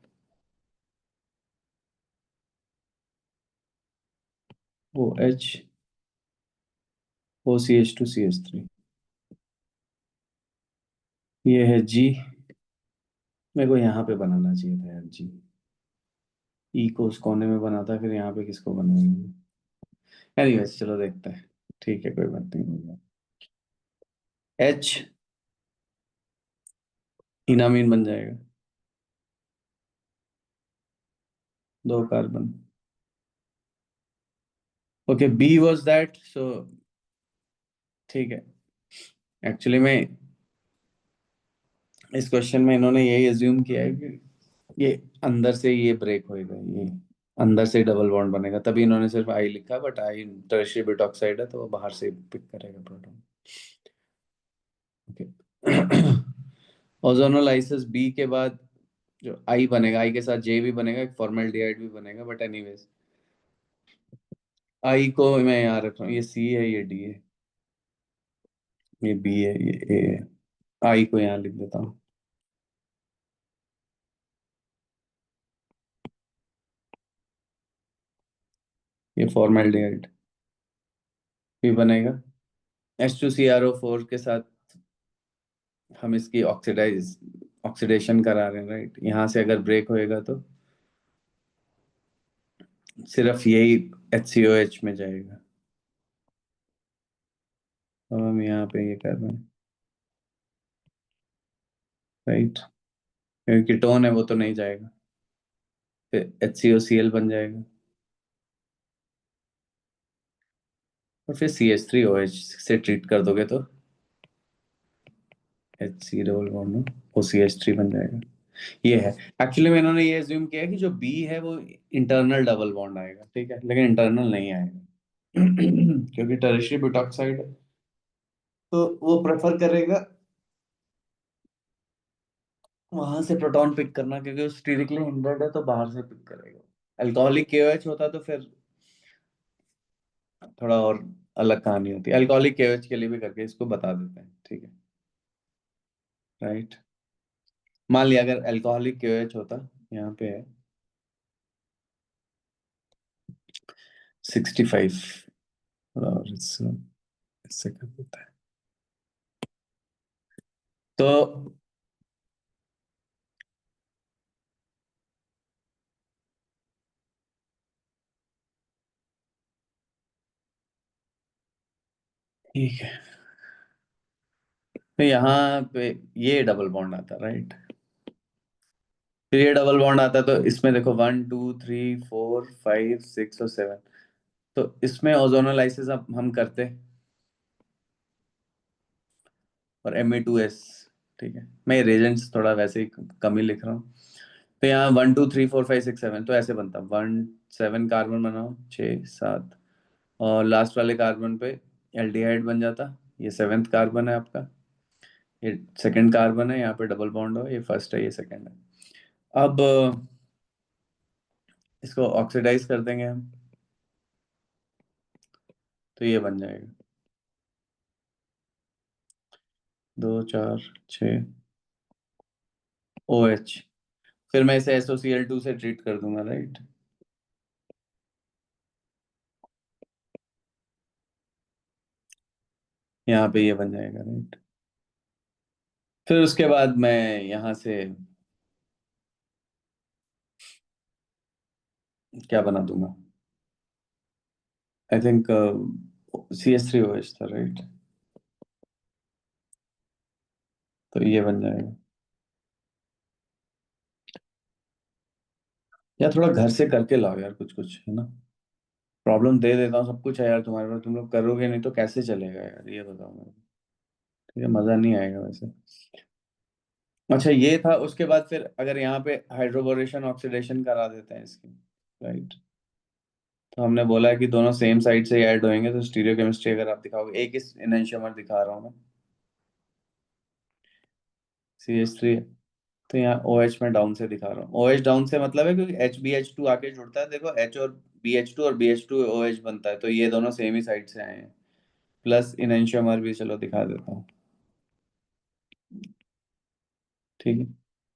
OH, OCH2CH3। ये है G। मेरे को यहाँ पे बनाना चाहिए था यार G। E को उस कोने में बना था, फिर यहाँ पे किसको बनाऊंगी? एनीवेज चलो देखते हैं। ठीक है, कोई बात नहीं। H, इनामीन बन जाएगा। 2 कार्बन। Okay, B was that, so ठीक है। एक्चुअली में इस क्वेश्चन में इन्होंने यही अज्यूम किया है कि ये अंदर से ये ब्रेक होएगा, ये अंदर से डबल बॉन्ड बनेगा, तभी इन्होंने सिर्फ आई लिखा, बट आई टर्शियरी ब्यूटॉक्साइड है तो वो बाहर से पिक करेगा प्रोटॉन। ओके। ओजोनोलाइसिस बी के बाद जो आई बनेगा, आई के साथ जे भी बनेगा, एक फॉर्मल्डिहाइड भी बनेगा, बट एनीवेज आई को मैं यहाँ रख रहा हूँ, ये सी है, ये डी है, ये बी है, ये ए है। आई को यहाँ लिख देता हूँ, ये फॉर्मल्डिहाइड भी बनेगा। H2CrO4 के साथ हम इसकी ऑक्सीडेशन करा रहे हैं, राइट। यहाँ से अगर ब्रेक होएगा तो सिर्फ यही HCOH में जाएगा। अब हम यहाँ पे ये कर रहे हैं, राइट। क्योंकि कीटोन है वो तो नहीं जाएगा, फिर HCOCl बन जाएगा, और फिर CH3OH से ट्रीट कर दोगे तो HC डबल बॉन्ड OCH3 बन जाएगा। ये है। एक्चुअली में इन्होंने ये एज्यूम किया कि जो बी है वो इंटरनल डबल बॉन्ड आएगा, ठीक है, लेकिन इंटरनल नहीं आएगा। क्योंकि टर्शियरी ब्यूटॉक्साइड है, तो वो प्रेफर करेगा वहां से प्रोटॉन पिक करना, क्योंकि वो स्टेरिकली हिंड्रेड है तो बाहर से पिक करेगा। अल्कोहलिक KOH होता तो फिर थोड़ा और अलग कहानी होती है। अल्कोहलिक KOH के लिए भी करके इसको बता देते हैं, ठीक है, राइट। मान लिया अगर अल्कोहलिक KOH होता, यहाँ पे है 65, और इससे कर देता है तो। ठीक है, तो यहाँ पे ये डबल बॉन्ड आता, राइट। फिर ये डबल बॉन्ड आता तो इसमें देखो 1 2 3 4 5 6 और 7, तो इसमें ओजोनोलाइसिस अब हम करते, और Me2S, ठीक है। मैं रेजेंट्स थोड़ा वैसे ही कम ही लिख रहा हूँ। तो यहाँ 1 2 3 4 5 6 7, तो ऐसे बनता 7 कार्बन बनाओ, 6 7, और लास्ट वाले कार्बन पे एल्डिहाइड बन जाता, ये 7th कार्बन है आपका। ये सेकंड कार्बन है, यहाँ पे डबल बॉन्ड हो, ये फर्स्ट है, ये सेकंड है। अब इसको ऑक्सीडाइज कर देंगे हम, तो ये बन जाएगा 2 4 6 ओ एच। फिर मैं इसे SOCl2 से ट्रीट कर दूंगा, राइट। यहाँ पे ये बन जाएगा, राइट। फिर उसके बाद मैं यहाँ से क्या बना दूंगा, आई थिंक CH3OH था, राइट। तो ये बन जाएगा। यार थोड़ा घर से करके लाओ यार, कुछ कुछ है ना। प्रॉब्लम दे देता हूँ, सब कुछ है यार तुम्हारे पास, तुम लोग करोगे नहीं तो कैसे चलेगा यार, ये बताओ मेरे को। ठीक है, मजा नहीं आएगा वैसे। अच्छा ये था, उसके बाद फिर अगर यहाँ पे हाइड्रोबोरेशन ऑक्सीडेशन करा देते हैं इसकी, राइट। तो हमने बोला है कि दोनों सेम साइड से ऐड होंगे, तो स्टीरियोकेमिस्ट्री अगर आप दिखाओगे, एक इस एनंटियोमर दिखा रहा हूँ मैं, CH3। तो यहाँ OH में डाउन से दिखा रहा हूँ, OH डाउन से मतलब है क्योंकि HBH2 आके जुड़ता है, देखो H और BH2 और BH2 OH बनता है, तो ये दोनों सेम ही साइड से आए हैं। प्लस इनैंशियोमर भी चलो दिखा देता हूँ, ठीक है।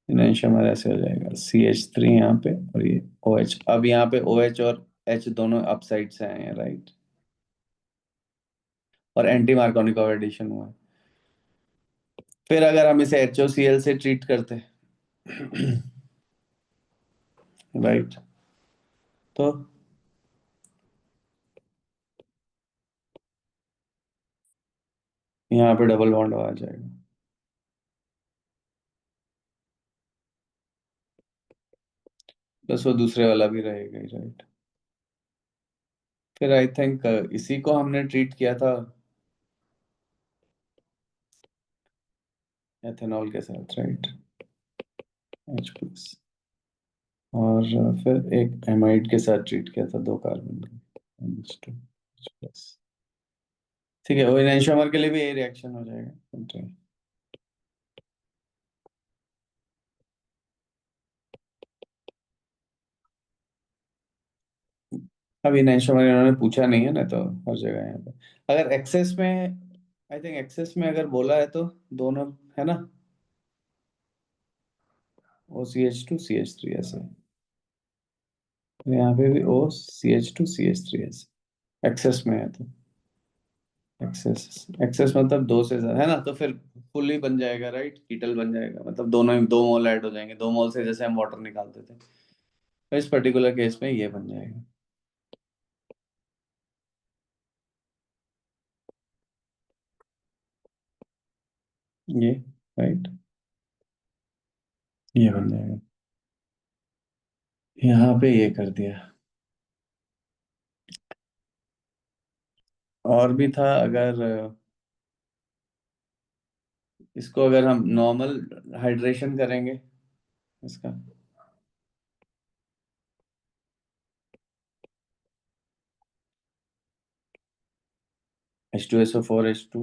इनैंशियोमर ऐसे हो जाएगा, CH3 यहाँ पे और ये OH। अब यहाँ पे OH और H दोनों अप साइड से आए हैं, राइट। और एंटी मार्कोनिक एडिशन हुआ है। फिर अगर हम इसे HOCl से ट्रीट करते हैं राइट, तो यहाँ पे डबल बॉन्ड आ जाएगा, बस वो दूसरे वाला भी रहेगा ही, राइट। फिर आई थिंक इसी को हमने ट्रीट किया था एथेनॉल के साथ, राइट। H+। और फिर एक एमाइड के साथ ट्रीट किया था, 2 कार्बन का, H2H+। ठीक है, वो इनैंशियोमर के लिए भी यही रिएक्शन हो जाएगा, तो अब इनैंशियोमर इन्होंने पूछा नहीं है ना, तो हर जगह यहाँ पे अगर एक्सेस में, आई थिंक एक्सेस में अगर बोला है तो दोनों है ना, OCH2 CH3 ऐसे। तो यहाँ पे भी OCH2 CH3 ऐसे एक्सेस में है, तो एक्सेस एक्सेस मतलब दो से ज्यादा है ना, तो फिर फुल ही बन जाएगा, राइट। कीटल बन जाएगा, मतलब दोनों ही 2 मोल ऐड हो जाएंगे, 2 मोल से जैसे हम वाटर निकालते थे, तो इस पर्टिकुलर केस में ये बन जाएगा, ये, राइट। ये बन जाएगा, यहाँ पे ये कर दिया। और भी था, अगर इसको अगर हम नॉर्मल हाइड्रेशन करेंगे इसका, H2SO4H2,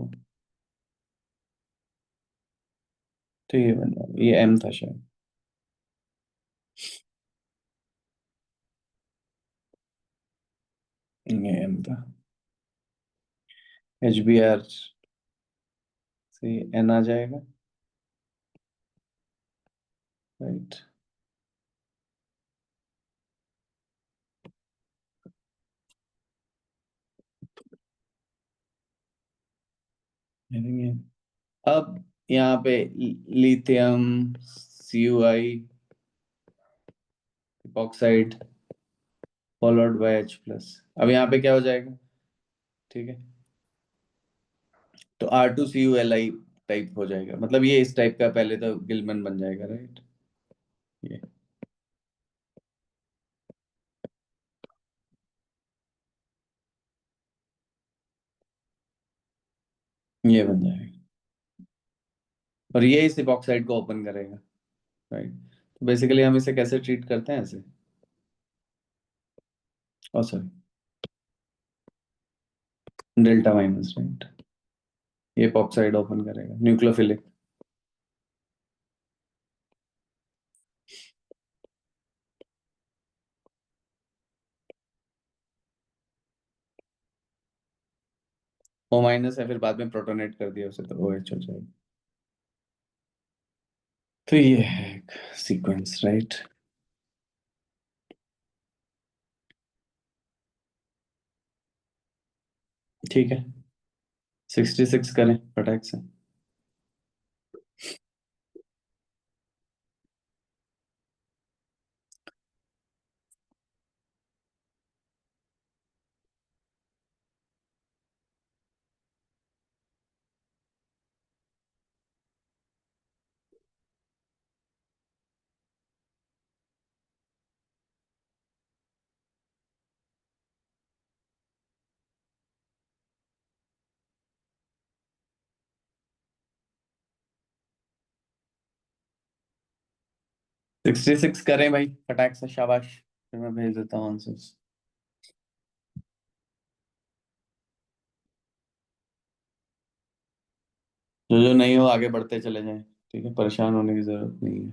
तो ये बन जाएगा, ये M था शायद, ये M था। HBr से N आ जाएगा, राइट। अब यहाँ पे lithium CuI epoxide followed by H+। अब यहाँ पे क्या हो जाएगा, ठीक है। तो R2CuLi टाइप हो जाएगा, मतलब ये इस टाइप का पहले तो गिलमन बन जाएगा, राइट। ये ये बन जाएगा, और ये इस इपॉक्साइड को ओपन करेगा, राइट। तो बेसिकली हम इसे कैसे ट्रीट करते हैं ऐसे, ओ सॉरी, डेल्टा माइनस, राइट। ये इपॉक्साइड ओपन करेगा न्यूक्लियोफिलिक, O माइनस है, फिर बाद में प्रोटोनेट कर दिया उसे तो OH हो जाएगा। तो ये है एक सीक्वेंस, राइट। ठीक है, 66 करें फटाक से। 66 करें भाई फटाक से, शाबाश। फिर मैं भेज देता हूँ आंसर्स। जो जो नहीं हो आगे बढ़ते चले जाएं, ठीक है, परेशान होने की जरूरत नहीं है।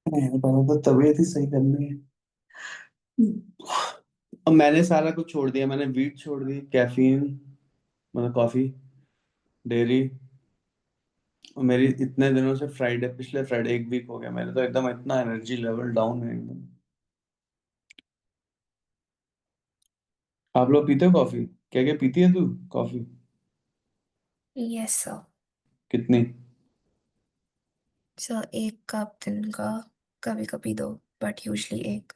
पहले तो तबीयत ही सही करनी है। अब मैंने सारा कुछ छोड़ दिया, मैंने वीट छोड़ दी, कैफीन, मतलब कॉफी, डेयरी। और मेरी इतने दिनों से फ्राइडे, पिछले फ्राइडे 1 वीक हो गया, मेरे तो एकदम इतना एनर्जी लेवल डाउन है एकदम। आप लोग पीते हो कॉफी? क्या क्या पीती है तू कॉफी? Yes sir. कितनी? सर 1 कप दिन का, कभी कभी 2, बट यूजली 1।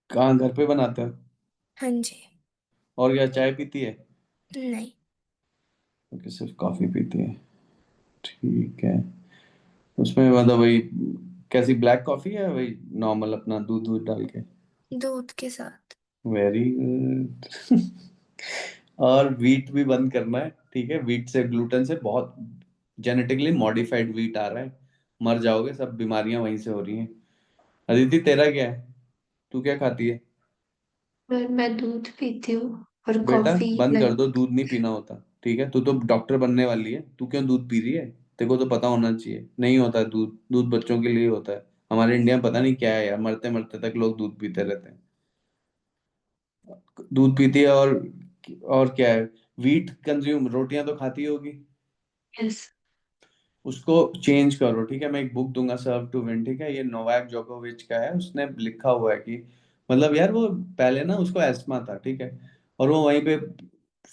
कहाँ, घर पे बनाते हो? हाँ जी। और क्या, चाय पीती है? नहीं। ओके, सिर्फ कॉफी पीती है। ठीक है। उसमें मतलब वही, कैसी, ब्लैक कॉफी है वही नॉर्मल अपना दूध दूध डाल के? दूध के साथ। Very good. और वीट भी बंद करना है, ठीक है? वीट से, ग्लूटेन से बहुत जेनेटिकली मॉडिफाइड वीट आ रहा है। मर जाओगे, सब बीमारियां वहीं से हो रही हैं। अदिति तेरा क्या है? तू क्या खाती है? पर मैं दूध पीती हूँ और बेटा कॉफी बंद कर लाइक। दो, दूध नहीं पीना होता, ठीक है? तू तो डॉक्टर बनने वाली है, तू क्यों दूध पी रही है? तेरे को तो पता होना चाहिए, नहीं होता है दूध, दूध बच्चों के लिए होता है। हमारे इंडिया में पता नहीं क्या है यार, मरते मरते तक लोग दूध पीते रहते हैं। दूध पीती है, और क्या है, वीट कंज्यूम, रोटियां तो खाती होगी। यस। उसको चेंज करो, ठीक है। मैं एक बुक दूंगा, सर्व टू विन, ठीक है। ये नोवाक जोकोविच का है, उसने लिखा हुआ है कि मतलब यार वो पहले ना उसको एस्मा था, ठीक है। और वो वहीं पे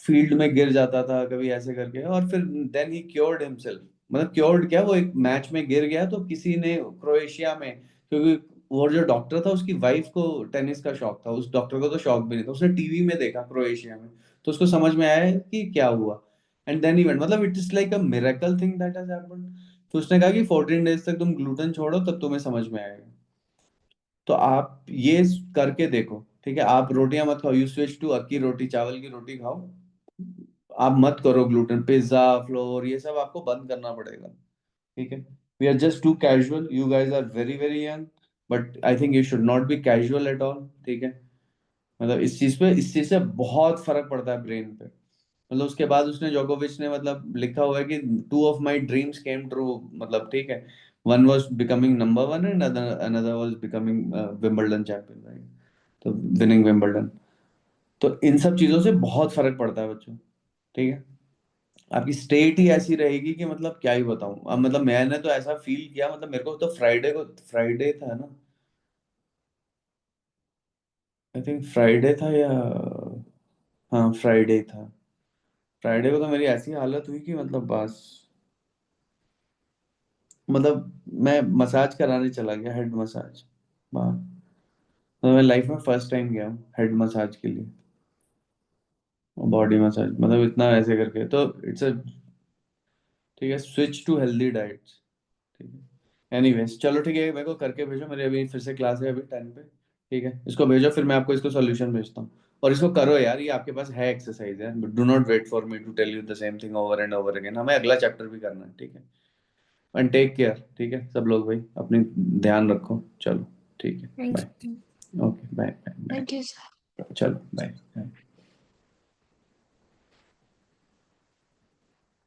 फील्ड में गिर जाता था कभी ऐसे करके, और फिर देन ही क्योर्ड हिमसेल्फ। मतलब क्योर्ड क्या, वो एक मैच में गिर गया तो किसी ने क्रोएशिया में, क्योंकि वो जो डॉक्टर था उसकी वाइफ को टेनिस का शौक था, उस डॉक्टर को तो शौक भी नहीं था, उसने टीवी में देखा क्रोएशिया में, तो उसको समझ में आया कि क्या हुआ। एंड देन इवेंट, मतलब it is like a miracle thing that has happened. तो उसने कहा कि 14 डेज तक तुम ग्लूटेन छोड़ो, तब तुम्हें समझ में आएगा। तो आप ये करके देखो, ठीक है। आप रोटियां मत खाओ, यू स्विच टू अक्की रोटी, चावल की रोटी खाओ। आप मत करो ग्लूटेन, पिज्जा, फ्लोर, ये सब आपको बंद करना पड़ेगा, ठीक है। We are just too casual, you guys are very very young, but I think you should not be casual at all, ठीक है। मतलब इस चीज से बहुत फर्क पड़ता है ब्रेन पे। मतलब उसके बाद उसने, जोकोविच ने मतलब लिखा हुआ है कि two of my dreams came true, मतलब ठीक है। One was becoming number one and another was becoming Wimbledon champion, right. तो विनिंग विंबलडन। तो इन सब चीजों से बहुत फर्क पड़ता है बच्चों, ठीक है। आपकी स्टेट ही ऐसी रहेगी कि मतलब क्या ही बताऊं। अब मतलब मैंने तो ऐसा फील किया, मतलब मेरे को तो फ्राइडे था ना, आई थिंक फ्राइडे था या, हाँ फ्राइडे था। फ्राइडे को तो मेरी ऐसी हालत हुई कि मतलब बस, मतलब मैं मसाज कराने चला गया, हेड मसाज बाहर। तो मैं लाइफ में फर्स्ट टाइम गया हूँ हेड मसाज के लिए, बॉडी मसाज, मतलब इतना ऐसे करके, तो इट्स अ, ठीक है, स्विच टू हेल्दी डाइट्स, ठीक है। एनीवेज चलो ठीक है, मेरे को करके भेजो, मेरे अभी फिर से क्लास है अभी 10 पे, ठीक है। इसको भेजो, फिर मैं आपको इसको सॉल्यूशन भेजता हूँ। और इसको करो यार, ये आपके पास है एक्सरसाइज है, do not wait for me to tell you the same thing over and over again, हमें अगला चैप्टर भी करना है, ठीक है। एंड टेक केयर, ठीक है सब लोग, भाई अपनी ध्यान रखो, चलो ठीक है, thank bye. You. Okay, bye bye thank bye. You. चलो बाय।